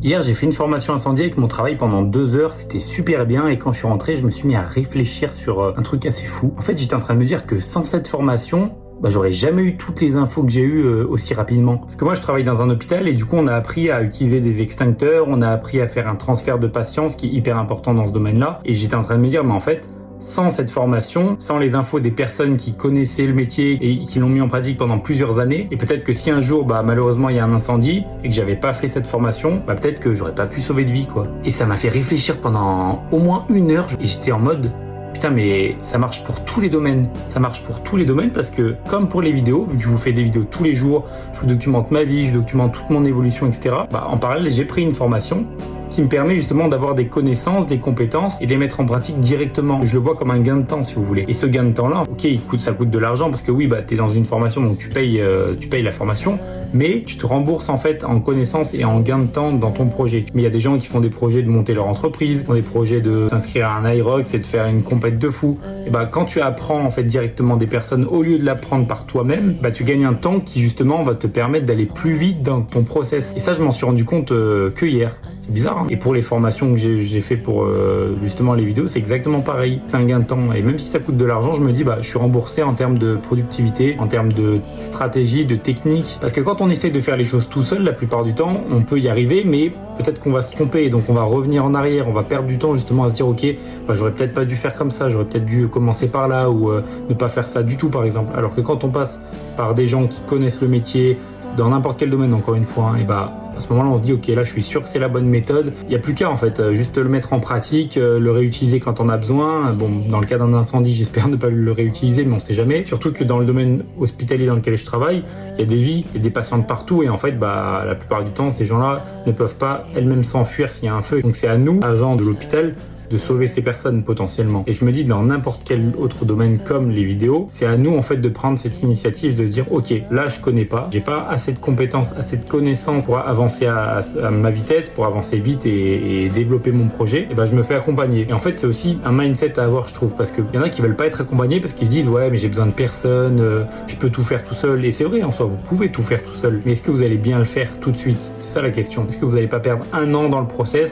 Hier, j'ai fait une formation incendie avec mon travail pendant 2 heures, c'était super bien et quand je suis rentré, je me suis mis à réfléchir sur un truc assez fou. En fait, j'étais en train de me dire que sans cette formation, j'aurais jamais eu toutes les infos que j'ai eues aussi rapidement. Parce que moi, je travaille dans un hôpital et du coup, on a appris à utiliser des extincteurs, on a appris à faire un transfert de patients, ce qui est hyper important dans ce domaine-là. Et j'étais en train de me dire, mais en fait, sans cette formation, sans les infos des personnes qui connaissaient le métier et qui l'ont mis en pratique pendant plusieurs années, et peut-être que si un jour, malheureusement, il y a un incendie et que j'avais pas fait cette formation, peut-être que j'aurais pas pu sauver de vie, quoi. Et ça m'a fait réfléchir pendant au moins 1 heure et j'étais en mode, putain, mais ça marche pour tous les domaines. Ça marche pour tous les domaines parce que, comme pour les vidéos, vu que je vous fais des vidéos tous les jours, je vous documente ma vie, je documente toute mon évolution, etc. En parallèle, j'ai pris une formation qui me permet justement d'avoir des connaissances, des compétences et de les mettre en pratique directement. Je le vois comme un gain de temps, si vous voulez. Et ce gain de temps-là, ok, ça coûte de l'argent parce que oui, t'es dans une formation, donc tu payes la formation, mais tu te rembourses en fait en connaissances et en gain de temps dans ton projet. Mais il y a des gens qui font des projets de monter leur entreprise, qui font des projets de s'inscrire à un IROX et de faire une compète de fou. Et quand tu apprends en fait directement des personnes au lieu de l'apprendre par toi-même, tu gagnes un temps qui justement va te permettre d'aller plus vite dans ton process. Et ça, je m'en suis rendu compte que hier. C'est bizarre, hein. Et pour les formations que j'ai fait pour justement les vidéos, c'est exactement pareil. C'est un gain de temps. Et même si ça coûte de l'argent, je me dis, je suis remboursé en termes de productivité, en termes de stratégie, de technique. Parce que quand on essaie de faire les choses tout seul, la plupart du temps, on peut y arriver, mais peut-être qu'on va se tromper. Donc on va revenir en arrière, on va perdre du temps justement à se dire, ok, j'aurais peut-être pas dû faire comme ça, j'aurais peut-être dû commencer par là ou ne pas faire ça du tout, par exemple. Alors que quand on passe par des gens qui connaissent le métier, dans n'importe quel domaine, encore une fois, à ce moment-là, on se dit, ok, là, je suis sûr que c'est la bonne méthode. Il n'y a plus qu'à, en fait, juste le mettre en pratique, le réutiliser quand on a besoin. Bon, dans le cas d'un incendie, j'espère ne pas le réutiliser, mais on sait jamais. Surtout que dans le domaine hospitalier dans lequel je travaille, il y a des vies, il y a des patients de partout. Et en fait, la plupart du temps, ces gens-là ne peuvent pas elles-mêmes s'enfuir s'il y a un feu. Donc, c'est à nous, agents de l'hôpital, de sauver ces personnes potentiellement. Et je me dis, dans n'importe quel autre domaine comme les vidéos, c'est à nous en fait de prendre cette initiative, de dire, ok, là je connais pas, j'ai pas assez de compétences, assez de connaissances pour avancer à ma vitesse, pour avancer vite et développer mon projet, et je me fais accompagner. Et en fait, c'est aussi un mindset à avoir, je trouve, parce qu'il y en a qui veulent pas être accompagnés parce qu'ils se disent, ouais, mais j'ai besoin de personne, je peux tout faire tout seul. Et c'est vrai, en soi, vous pouvez tout faire tout seul. Mais est-ce que vous allez bien le faire tout de suite? C'est ça la question. Est-ce que vous n'allez pas perdre 1 an dans le process